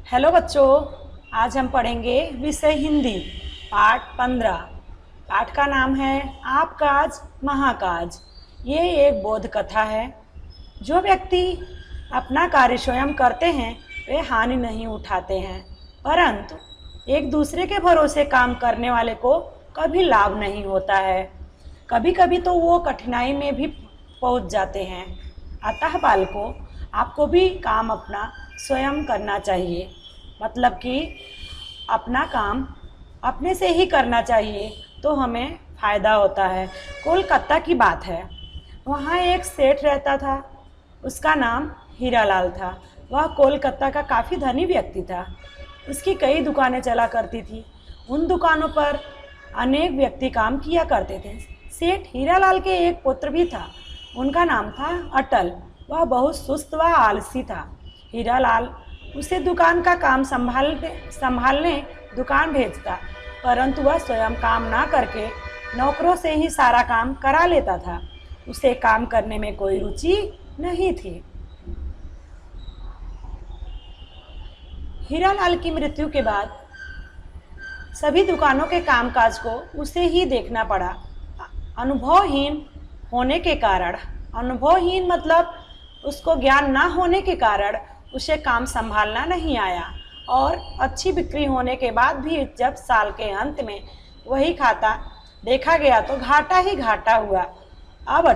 Hello बच्चों, आज हम पढ़ेंगे विषय हिंदी पाठ 15। पाठ का नाम है आप काज महाकाज। ये एक बोध कथा है। जो व्यक्ति अपना कार्य स्वयं करते हैं वे हानि नहीं उठाते हैं, परंतु एक दूसरे के भरोसे काम करने वाले को कभी लाभ नहीं होता है। कभी कभी तो वो कठिनाई में भी पहुंच जाते हैं। अतः बालकों, आपको भी काम अपना स्वयं करना चाहिए, मतलब कि अपना काम अपने से ही करना चाहिए, तो हमें फ़ायदा होता है। कोलकाता की बात है। वहाँ एक सेठ रहता था, उसका नाम हीरालाल था। वह कोलकाता का काफ़ी धनी व्यक्ति था। उसकी कई दुकानें चला करती थी। उन दुकानों पर अनेक व्यक्ति काम किया करते थे। सेठ हीरालाल के एक पुत्र भी था, उनका नाम था अटल। वह बहुत सुस्त व आलसी था। हीरालाल उसे दुकान का काम संभालने दुकान भेजता, परंतु वह स्वयं काम ना करके नौकरों से ही सारा काम करा लेता था। उसे काम करने में कोई रुचि नहीं थी। हीरालाल की मृत्यु के बाद सभी दुकानों के कामकाज को उसे ही देखना पड़ा। अनुभवहीन होने के कारण, अनुभवहीन मतलब उसको ज्ञान ना होने के कारण उसे काम संभालना नहीं आया, और अच्छी बिक्री होने के बाद भी जब साल के अंत में वही खाता देखा गया तो घाटा ही घाटा हुआ। अब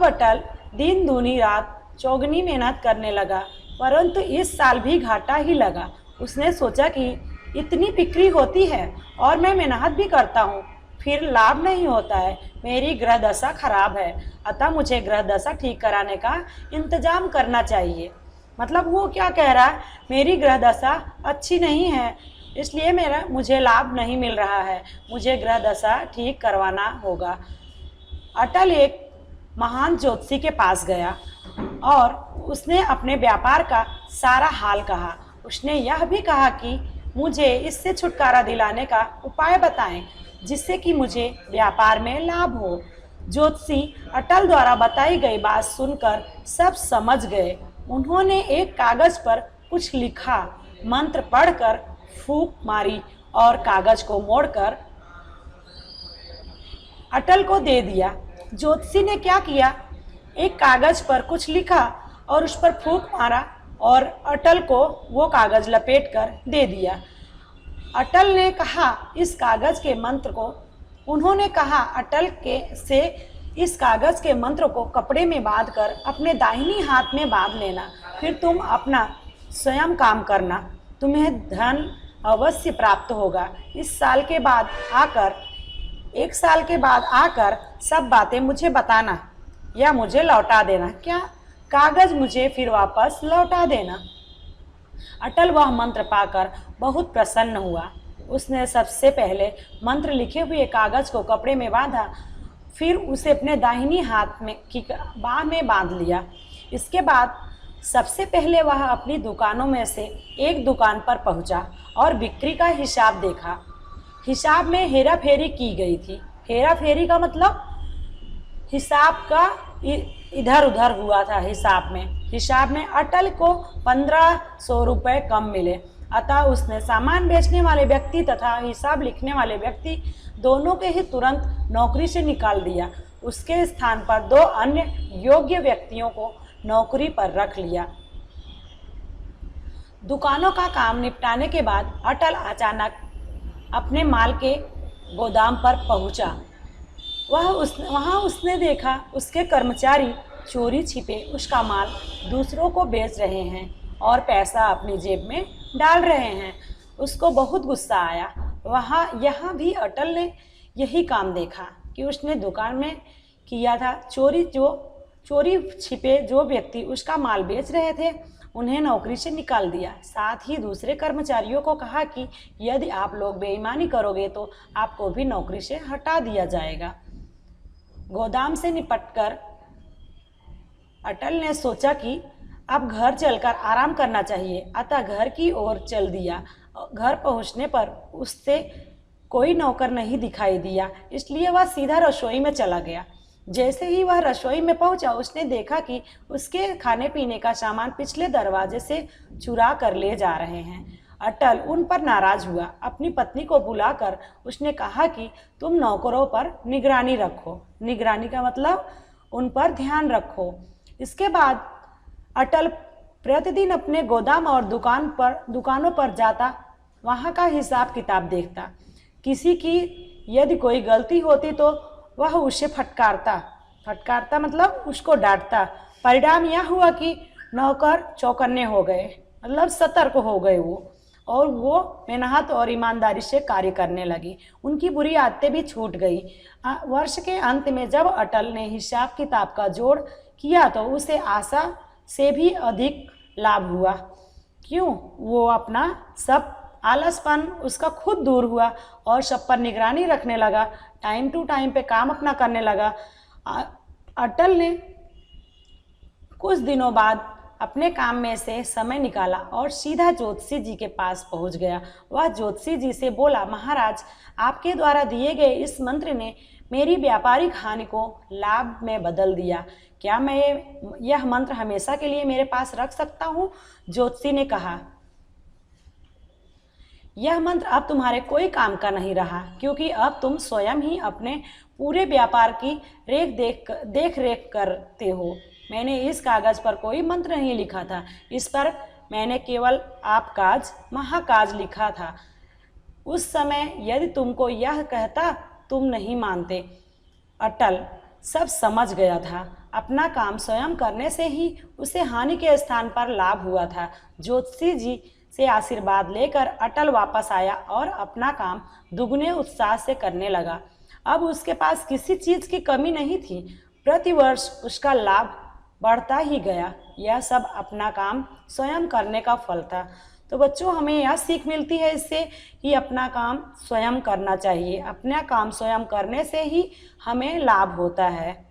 अटल दिन दूनी रात चौगनी मेहनत करने लगा, परंतु इस साल भी घाटा ही लगा। उसने सोचा कि इतनी बिक्री होती है और मैं मेहनत भी करता हूँ, फिर लाभ नहीं होता है। मेरी ग्रह दशा खराब है, अतः मुझे ग्रह दशा ठीक कराने का इंतजाम करना चाहिए। मतलब वो क्या कह रहा है, मेरी ग्रह दशा अच्छी नहीं है, इसलिए मुझे लाभ नहीं मिल रहा है, मुझे ग्रह दशा ठीक करवाना होगा। अटल एक महान ज्योतिषी के पास गया और उसने अपने व्यापार का सारा हाल कहा। उसने यह भी कहा कि मुझे इससे छुटकारा दिलाने का उपाय बताएं, जिससे कि मुझे व्यापार में लाभ हो। ज्योतिषी अटल द्वारा बताई गई बात सुनकर सब समझ गए। उन्होंने एक कागज पर कुछ लिखा, मंत्र पढ़कर फूंक मारी और कागज को मोड़कर अटल को दे दिया। ज्योतिषी ने क्या किया, एक कागज पर कुछ लिखा और उस पर फूंक मारा और अटल को वो कागज लपेटकर दे दिया। अटल ने कहा इस कागज के मंत्र को, उन्होंने कहा अटल के से इस कागज के मंत्र को कपड़े में बांधकर अपने दाहिनी हाथ में बांध लेना, फिर तुम अपना स्वयं काम करना, तुम्हें धन अवश्य प्राप्त होगा। एक साल के बाद आकर सब बातें मुझे बताना या मुझे लौटा देना। क्या कागज मुझे फिर वापस लौटा देना। अटल वह मंत्र पाकर बहुत प्रसन्न हुआ। उसने सबसे पहले मंत्र लिखे हुए कागज को कपड़े में बांधा, फिर उसे अपने दाहिनी हाथ में की बाह में बांध लिया। इसके बाद सबसे पहले वह अपनी दुकानों में से एक दुकान पर पहुंचा और बिक्री का हिसाब देखा। हिसाब में हेरा फेरी की गई थी। हेरा फेरी का मतलब हिसाब का इधर उधर हुआ था। हिसाब में अटल को 1500 रुपये कम मिले, अतः उसने सामान बेचने वाले व्यक्ति तथा हिसाब लिखने वाले व्यक्ति दोनों के ही तुरंत नौकरी से निकाल दिया। उसके स्थान पर 2 अन्य योग्य व्यक्तियों को नौकरी पर रख लिया। दुकानों का काम निपटाने के बाद अटल अचानक अपने माल के गोदाम पर पहुंचा। वहाँ उसने देखा उसके कर्मचारी चोरी छिपे उसका माल दूसरों को बेच रहे हैं और पैसा अपनी जेब में डाल रहे हैं। उसको बहुत गुस्सा आया। यहाँ भी अटल ने यही काम देखा कि उसने दुकान में किया था। चोरी छिपे जो व्यक्ति उसका माल बेच रहे थे उन्हें नौकरी से निकाल दिया। साथ ही दूसरे कर्मचारियों को कहा कि यदि आप लोग बेईमानी करोगे तो आपको भी नौकरी से हटा दिया जाएगा। गोदाम से निपटकर अटल ने सोचा कि अब घर चलकर आराम करना चाहिए, अतः घर की ओर चल दिया। घर पहुंचने पर उससे कोई नौकर नहीं दिखाई दिया, इसलिए वह सीधा रसोई में चला गया। जैसे ही वह रसोई में पहुंचा, उसने देखा कि उसके खाने पीने का सामान पिछले दरवाजे से चुरा कर ले जा रहे हैं। अटल उन पर नाराज हुआ। अपनी पत्नी को बुलाकर उसने कहा कि तुम नौकरों पर निगरानी रखो। निगरानी का मतलब उन पर ध्यान रखो। इसके बाद अटल प्रतिदिन अपने गोदाम और दुकानों पर जाता, वहाँ का हिसाब किताब देखता। किसी की यदि कोई गलती होती तो वह उसे फटकारता मतलब उसको डांटता। परिणाम यह हुआ कि नौकर चौकन्ने हो गए, मतलब सतर्क हो गए वो, और वो मेहनत और ईमानदारी से कार्य करने लगी। उनकी बुरी आदतें भी छूट गई। वर्ष के अंत में जब अटल ने हिसाब किताब का जोड़ किया तो उसे आशा से भी अधिक लाभ हुआ। क्यों? वो अपना सब आलसपन उसका खुद दूर हुआ और सब पर निगरानी रखने लगा, टाइम टू टाइम पे काम अपना करने लगा। अटल ने कुछ दिनों बाद अपने काम में से समय निकाला और सीधा ज्योतिषी जी के पास पहुंच गया। वह ज्योतिषी जी से बोला, महाराज, आपके द्वारा दिए गए इस मंत्र ने मेरी व्यापारिक हानि को लाभ में बदल दिया। क्या मैं यह मंत्र हमेशा के लिए मेरे पास रख सकता हूँ? ज्योतिषी ने कहा, यह मंत्र अब तुम्हारे कोई काम का नहीं रहा, क्योंकि अब तुम स्वयं ही अपने पूरे व्यापार की देख रेख करते हो। मैंने इस कागज पर कोई मंत्र नहीं लिखा था, इस पर मैंने केवल आप काज महाकाज लिखा था। उस समय यदि तुमको यह कहता, तुम नहीं मानते। अटल सब समझ गया था। अपना काम स्वयं करने से ही उसे हानि के स्थान पर लाभ हुआ था। ज्योतिषी जी से आशीर्वाद लेकर अटल वापस आया और अपना काम दुगने उत्साह से करने लगा। अब उसके पास किसी चीज की कमी नहीं थी। प्रतिवर्ष उसका लाभ बढ़ता ही गया। यह सब अपना काम स्वयं करने का फल था। तो बच्चों, हमें यह सीख मिलती है इससे कि अपना काम स्वयं करना चाहिए। अपना काम स्वयं करने से ही हमें लाभ होता है।